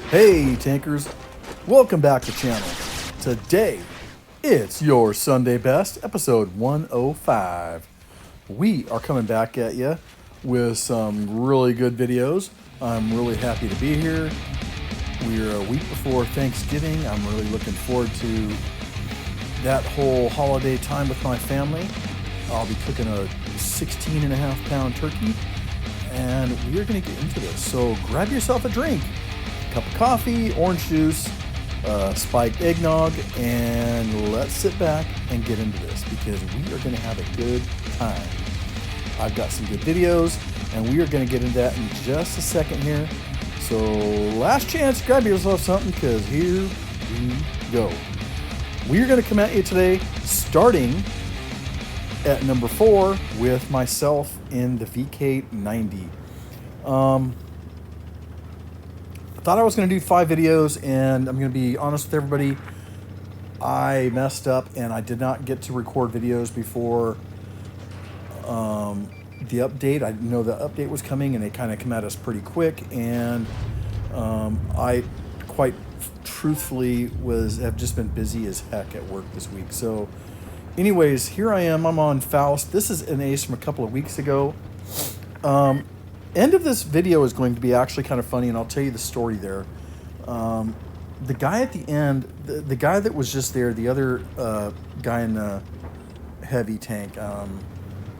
Hey tankers, welcome back to the channel. Today, it's your Sunday Best, episode 105. We are coming back at you with some really good videos. I'm really happy to be here. We're a week before Thanksgiving. I'm really looking forward to that whole holiday time with my family. I'll be cooking a 16.5-pound turkey, and we're gonna get into this. So grab yourself a drink. Cup of coffee, orange juice, spiked eggnog, and let's sit back and get into this because we are going to have a good time. I've got some good videos, and we are going to get into that in just a second here. So last chance, grab yourself something because here we go. We are going to come at you today starting at number 4 with myself in the VK90. Thought I was going to do 5 videos, and I'm going to be honest with everybody. I messed up and I did not get to record videos before the update. I didn't know the update was coming, and they kind of come at us pretty quick, and I quite truthfully have just been busy as heck at work this week. So anyways, here I am. I'm on Faust. This is an ace from a couple of weeks ago. End of this video is going to be actually kind of funny, and I'll tell you the story there. The guy at the end, the guy that was just there, the other guy in the heavy tank, I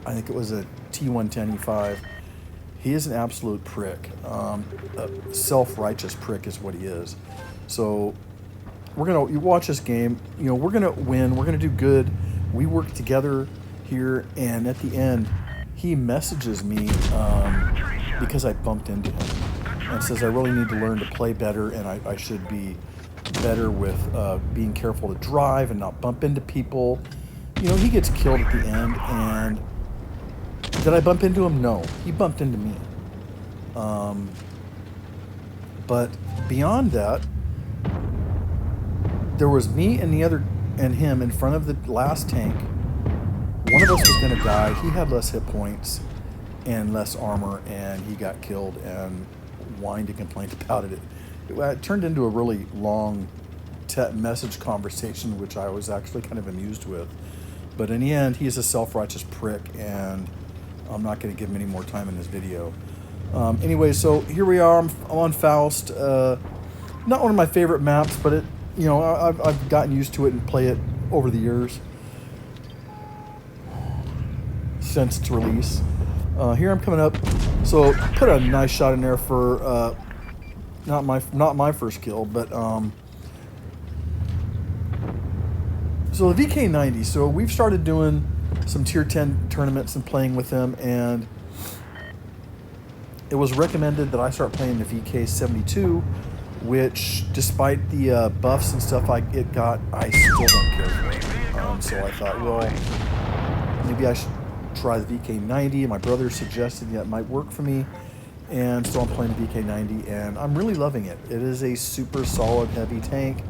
think it was a T110E5, he is an absolute prick. A self-righteous prick is what he is. So you watch this game, we're gonna win, we're gonna do good. We work together here, and at the end, he messages me because I bumped into him and says I really need to learn to play better, and I should be better with being careful to drive and not bump into people. He gets killed at the end, and did I bump into him? No, he bumped into me. But beyond that, there was me and him in front of the last tank. One of us was going to die. He had less hit points and less armor, and he got killed and whined and complained about it. It turned into a really long message conversation, which I was actually kind of amused with. But in the end, he is a self-righteous prick, and I'm not going to give him any more time in this video. Anyway, so here we are. I'm on Faust. Not one of my favorite maps, but I've gotten used to it and play it over the years since its release. Here I'm coming up, so put a nice shot in there for not my first kill, but so the VK90. So we've started doing some tier 10 tournaments and playing with them, and it was recommended that I start playing the VK72, which despite the buffs and stuff it got, I still don't care for it. So I thought, well, maybe I should try the VK90. My brother suggested that might work for me, and so I'm playing the VK90, and I'm really loving it. It is a super solid heavy tank.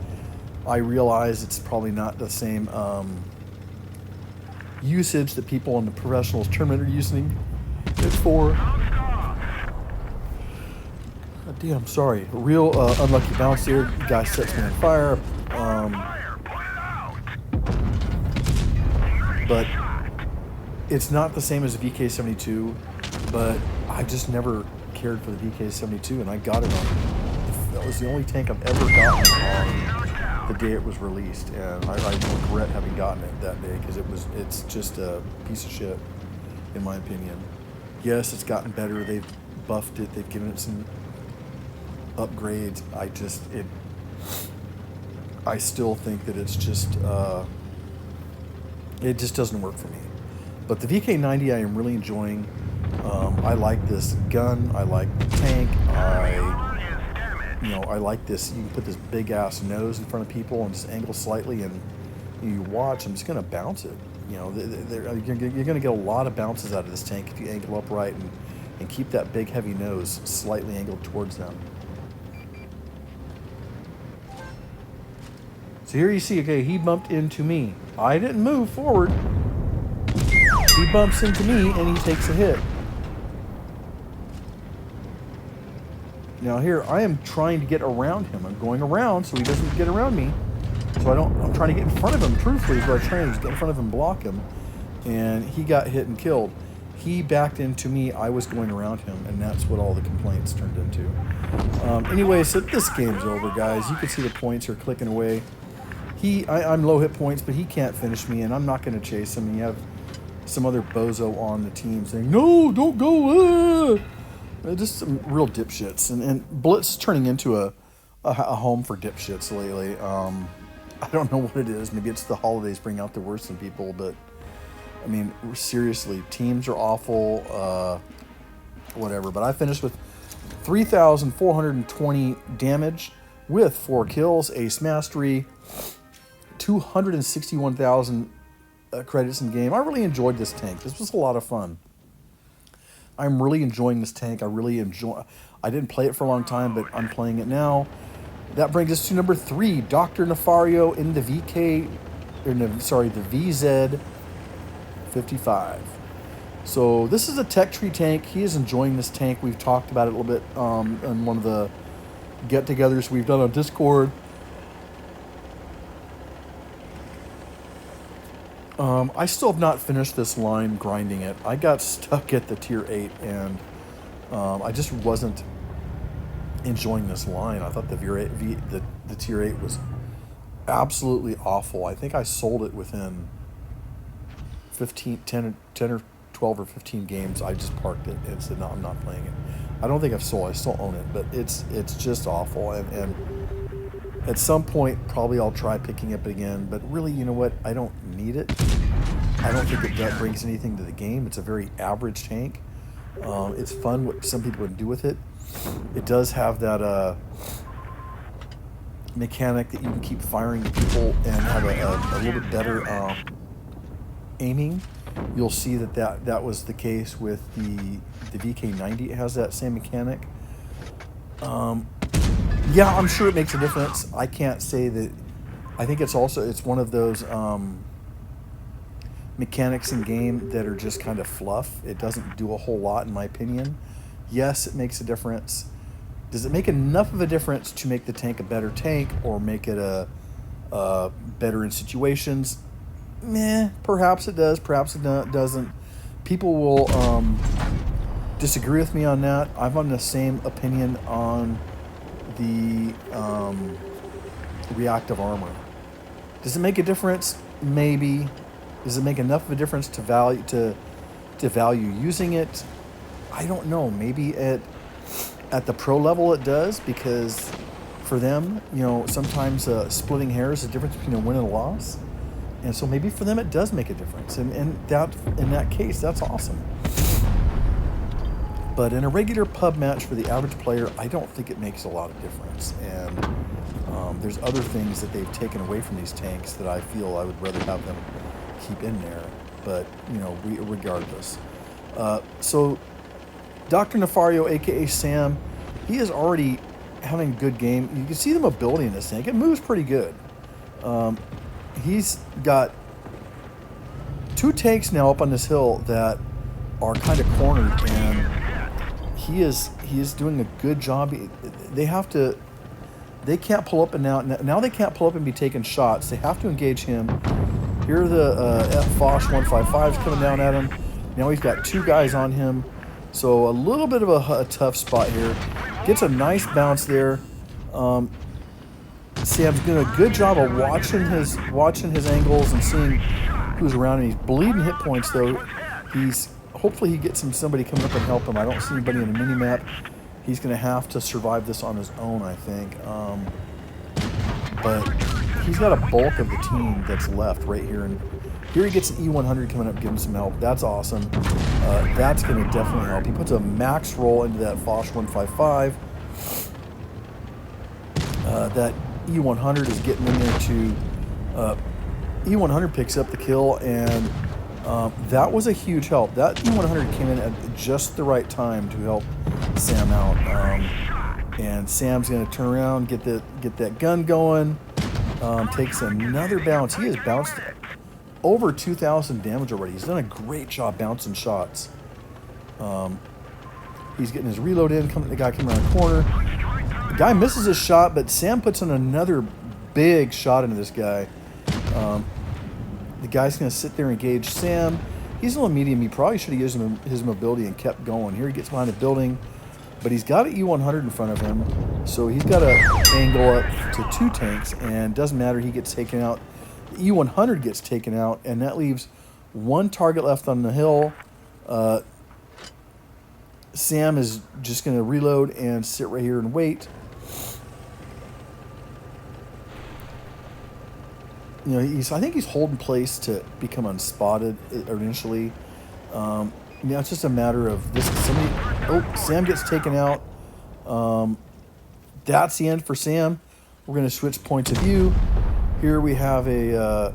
I realize it's probably not the same usage that people in the professionals tournament are using it for. Damn, sorry. A real unlucky bounce here. The guy sets me on fire. But it's not the same as the VK72, but I just never cared for the VK72, and I got it on. That was the only tank I've ever gotten on the day it was released, and I regret having gotten it that day because it's just a piece of shit, in my opinion. Yes, it's gotten better. They've buffed it. They've given it some upgrades. I still think that it's just it just doesn't work for me. But the VK90 I am really enjoying. I like this gun. I like the tank. I like this. You can put this big ass nose in front of people and just angle slightly, and you watch. I'm just gonna bounce it. You're gonna get a lot of bounces out of this tank if you angle upright and keep that big heavy nose slightly angled towards them. So here you see, okay, he bumped into me. I didn't move forward. He bumps into me and he takes a hit. Now here, I am trying to get around him. I'm going around so he doesn't get around me. So I'm trying to get in front of him, truthfully, is what I'm trying to get in front of him and block him. And he got hit and killed. He backed into me, I was going around him, and that's what all the complaints turned into. Anyway, so this game's over, guys. You can see the points are clicking away. I'm low hit points, but he can't finish me, and I'm not going to chase him. And you have some other bozo on the team saying, no, don't go. Just some real dipshits. And Blitz is turning into a home for dipshits lately. I don't know what it is. Maybe it's the holidays bring out the worst in people, but I mean, seriously, teams are awful, whatever. But I finished with 3,420 damage with 4 kills, ace mastery, 261,000 credits in game. I really enjoyed this tank. This was a lot of fun. I'm really enjoying this tank. I didn't play it for a long time, but I'm playing it now. That brings us to number 3, Dr. Nefario in the the VZ55. So this is a tech tree tank. He is enjoying this tank. We've talked about it a little bit in one of the get-togethers we've done on Discord. I still have not finished this line grinding it. I got stuck at the tier 8 and I just wasn't enjoying this line. I thought the tier 8 was absolutely awful. I think I sold it within 10 or 12 or 15 games. I just parked it and said, no, I'm not playing it. I don't think I've sold. I still own it, but it's just awful. And at some point, probably I'll try picking it up again. But really, you know what? I don't need it. I don't think that brings anything to the game. It's a very average tank. It's fun what some people can do with it. It does have that mechanic that you can keep firing at people and have a little bit better aiming. You'll see that was the case with the VK90. It has that same mechanic. Yeah, I'm sure it makes a difference. I can't say that. I think it's one of those mechanics in game that are just kind of fluff. It doesn't do a whole lot, in my opinion. Yes, it makes a difference. Does it make enough of a difference to make the tank a better tank or make it a better in situations? Meh, perhaps it does, perhaps it doesn't. People will disagree with me on that. I'm on the same opinion on the reactive armor. Does it make a difference? Maybe. Does it make enough of a difference to value using it? I don't know. Maybe at the pro level it does, because for them, sometimes splitting hairs is the difference between a win and a loss. And so maybe for them it does make a difference. And that in that case, that's awesome. But in a regular pub match for the average player, I don't think it makes a lot of difference. And there's other things that they've taken away from these tanks that I feel I would rather have them keep in there. But, regardless. So Dr. Nefario, a.k.a. Sam, he is already having a good game. You can see the mobility in this tank. It moves pretty good. He's got 2 tanks now up on this hill that are kind of cornered, and he is doing a good job. They can't pull up and now they can't pull up and be taking shots. They have to engage him. Here are the Foch 155s coming down at him. Now he's got 2 guys on him. So a little bit of a tough spot here. Gets a nice bounce there. Sam's doing a good job of watching his angles and seeing who's around him. He's bleeding hit points though. Hopefully he gets somebody coming up and help him. I don't see anybody in the mini map. He's going to have to survive this on his own, I think. But he's got a bulk of the team that's left right here, and here he gets an E100 coming up, giving him some help. That's awesome. That's going to definitely help. He puts a max roll into that Foch 155. That E100 is getting in there to... E100 picks up the kill, and that was a huge help. That E100 came in at just the right time to help Sam out. And Sam's going to turn around, get that gun going. Takes another bounce. He has bounced over 2,000 damage already. He's done a great job bouncing shots. He's getting his reload in. The guy coming around the corner. The guy misses his shot, but Sam puts in another big shot into this guy. The guy's going to sit there and engage Sam. He's a little medium. He probably should have used his mobility and kept going. Here he gets behind the building, but he's got an E100 in front of him, so he's got to angle up to 2 tanks, and doesn't matter. He gets taken out. The E100 gets taken out, and that leaves 1 target left on the hill. Sam is just going to reload and sit right here and wait. You know, I think he's holding place to become unspotted initially. It's just a matter of this. Sam gets taken out. That's the end for Sam. We're going to switch points of view. Here we have a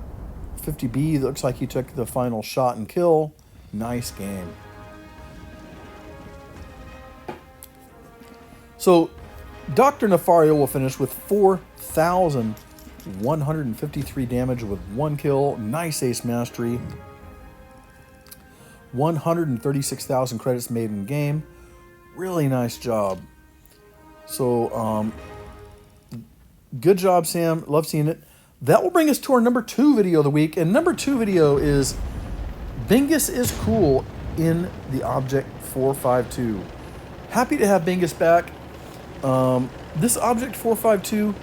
50B that looks like he took the final shot and kill. Nice game. So, Dr. Nefario will finish with 4,153 damage with 1 kill. Nice ace mastery. 136,000 credits made in game. Really nice job. So, good job, Sam. Love seeing it. That will bring us to our number 2 video of the week. And number 2 video is Bingus is Cool in the Object 452. Happy to have Bingus back. This Object 452,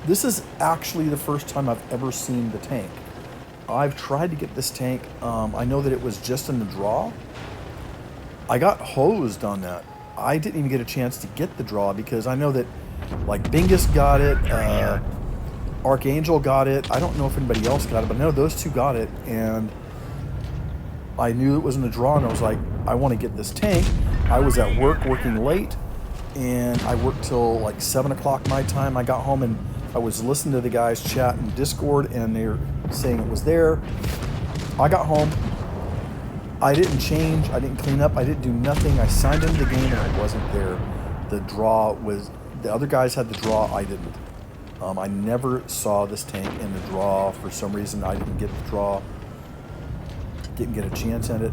this is actually the first time I've ever seen the tank. I've tried to get this tank. I know that it was just in the draw. I got hosed on that. I didn't even get a chance to get the draw because I know that, like, Bingus got it, Archangel got it. I don't know if anybody else got it, but I know those 2 got it, and I knew it was in the draw, and I was like, I want to get this tank. I was at work working late, and I worked till like 7 o'clock my time. I got home and I was listening to the guys chat in Discord, and they were saying it was there. I got home. I didn't change. I didn't clean up. I didn't do nothing. I signed into the game and it wasn't there. The draw was, the other guys had the draw. I didn't. I never saw this tank in the draw. For some reason, I didn't get the draw. Didn't get a chance at it.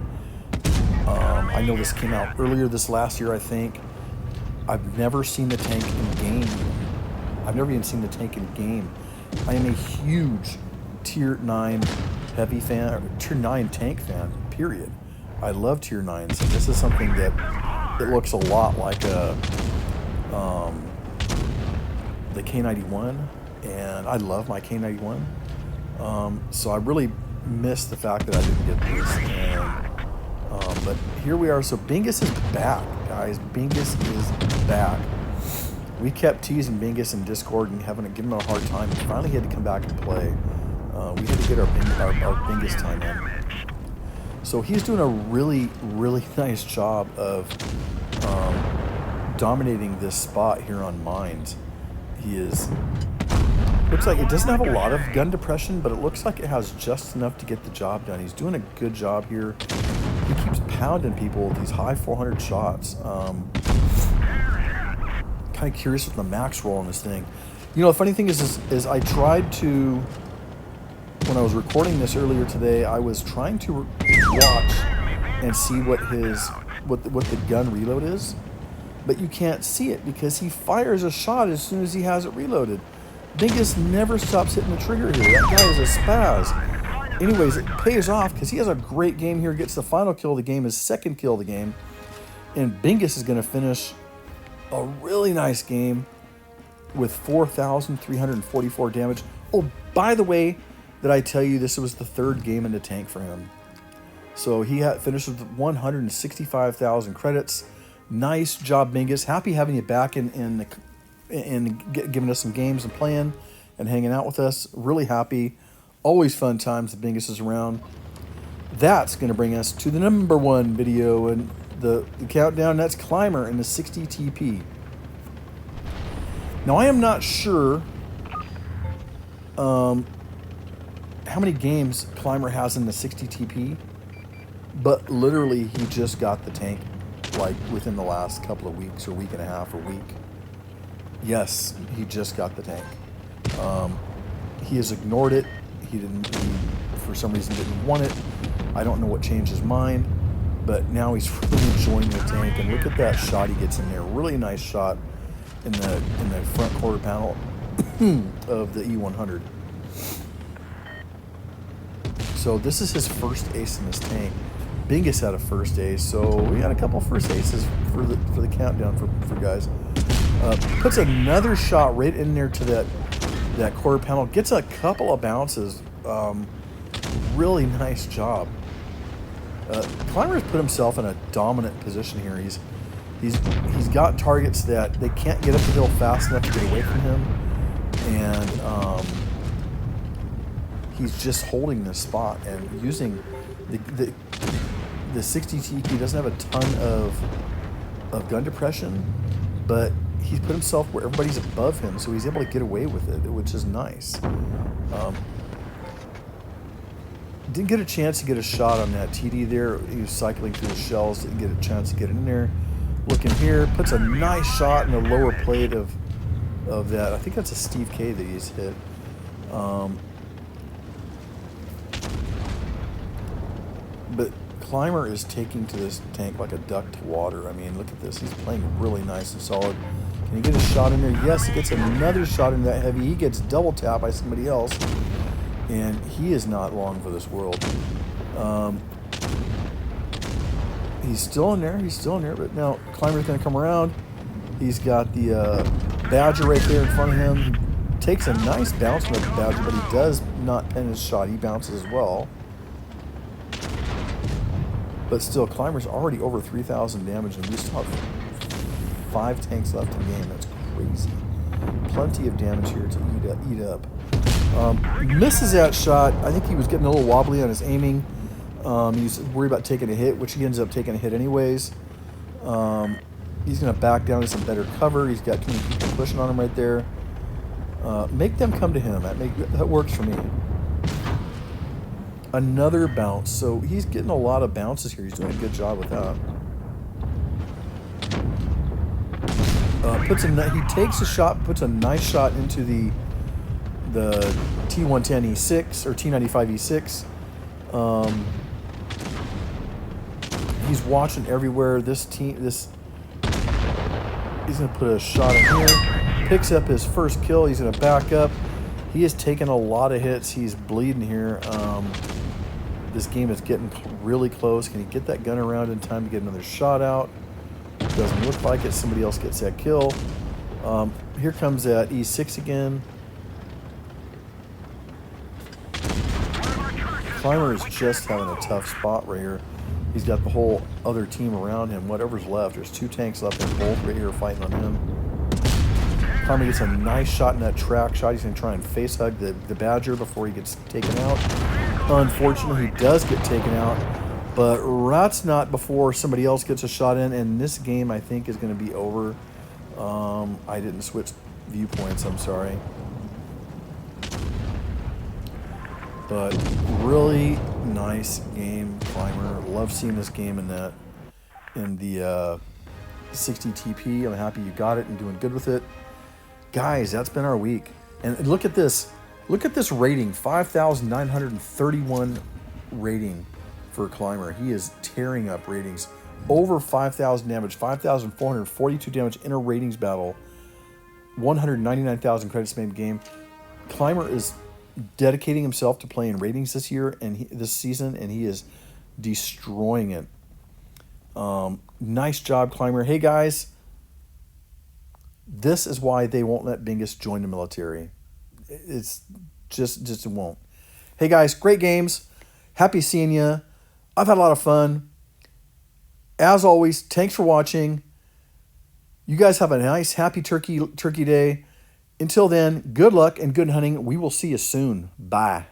I know this came out earlier this last year, I think. I've never seen the tank in game. I've never even seen the tank in game. I am a huge Tier 9 heavy fan, or Tier 9 tank fan, period. I love Tier 9s, and this is something that it looks a lot like the K91, and I love my K91. So I really miss the fact that I didn't get this. But here we are. So Bingus is back, guys. Bingus is back. We kept teasing Bingus in Discord and giving him a hard time. Finally, he had to come back and play. We had to get our Bingus time in. So he's doing a really, really nice job of dominating this spot here on Mines. He is... Looks like it doesn't have a lot of gun depression, but it looks like it has just enough to get the job done. He's doing a good job here. He keeps pounding people with these high 400 shots. Kind of curious with the max roll on this thing. You know, the funny thing is I tried to, when I was recording this earlier today, I was trying to watch and see what the gun reload is, but you can't see it because he fires a shot as soon as he has it reloaded. Bingus never stops hitting the trigger here. That guy is a spaz. Anyways, it pays off because he has a great game here. Gets the final kill of the game, his second kill of the game. And Bingus is going to finish a really nice game with 4,344 damage. Oh, by the way, did I tell you this was the 3rd game in the tank for him? So he finished with 165,000 credits. Nice job, Bingus. Happy having you back and giving us some games and playing and hanging out with us. Really happy. Always fun times that Bingus is around. That's going to bring us to the number 1 video and the countdown. That's Climber in the 60 TP. Now, I am not sure how many games Climber has in the 60 TP, but literally he just got the tank like within the last couple of weeks or week and a half or week. Yes, he just got the tank. He has ignored it. He for some reason didn't want it. I don't know what changed his mind. but now he's really enjoying the tank. And look at that shot he gets in there. Really nice shot in the front quarter panel of the E100. So this is his first ace in this tank. Bingus had a first ace, so we got a couple first aces for the countdown for guys. Puts another shot right in there to that quarter panel. Gets a couple of bounces. Really nice job. Clymer's put himself in a dominant position here. He's got targets that they can't get up the hill fast enough to get away from him, and he's just holding this spot and using the 60 TP. Doesn't have a ton of gun depression, but he's put himself where everybody's above him, so he's able to get away with it, which is nice. Didn't get a chance to get a shot on that TD there. He was cycling through the shells. Didn't get a chance to get in there. Looking here, puts a nice shot in the lower plate of that. I think that's a Steve K that he's hit. But Clymer is taking to this tank like a duck to water. I mean, look at this. He's playing really nice and solid. Can he get a shot in there? Yes, he gets another shot in that heavy. He gets double tapped by somebody else. And he is not long for this world. He's still in there. He's still in there. But now Clymer's going to come around. He's got the Badger right there in front of him. He takes a nice bounce from the Badger, but he does not pin his shot. He bounces as well. But still, Clymer's already over 3,000 damage, and we still have 5 tanks left in the game. That's crazy. Plenty of damage here to eat up. Misses that shot. I think he was getting a little wobbly on his aiming. He's worried about taking a hit, which he ends up taking a hit anyways. He's going to back down to some better cover. He's got too many people pushing on him right there. Make them come to him. That works for me. Another bounce. So he's getting a lot of bounces here. He's doing a good job with that. He takes a shot, puts a nice shot into the T110 E6 or T95 E6. He's watching everywhere. He's gonna put a shot in here. Picks up his first kill. He's gonna back up. He has taken a lot of hits. He's bleeding here. This game is getting really close. Can he get that gun around in time to get another shot out? Doesn't look like it. Somebody else gets that kill. Here comes that E6 again. Clymer is just having a tough spot right here. He's got the whole other team around him. Whatever's left. There's 2 tanks left and both right here fighting on him. Clymer gets a nice shot in that track shot. He's going to try and face hug the Badger before he gets taken out. Unfortunately, he does get taken out. But that's not before somebody else gets a shot in. And this game, I think, is going to be over. I didn't switch viewpoints. I'm sorry. But really nice game, Clymer. Love seeing this game in the 60 TP. I'm happy you got it and doing good with it. Guys, that's been our week. And look at this. Look at this rating. 5,931 rating for Clymer. He is tearing up ratings. Over 5,000 damage. 5,442 damage in a ratings battle. 199,000 credits made game. Clymer is dedicating himself to playing ratings this year and this season, and he is destroying it. Nice job, Clymer. Hey guys, this is why they won't let Bingus join the military. It's just it won't. Hey guys, great games. Happy seeing you. I've had a lot of fun. As always, thanks for watching. You guys have a nice, happy Turkey Day. Until then, good luck and good hunting. We will see you soon. Bye.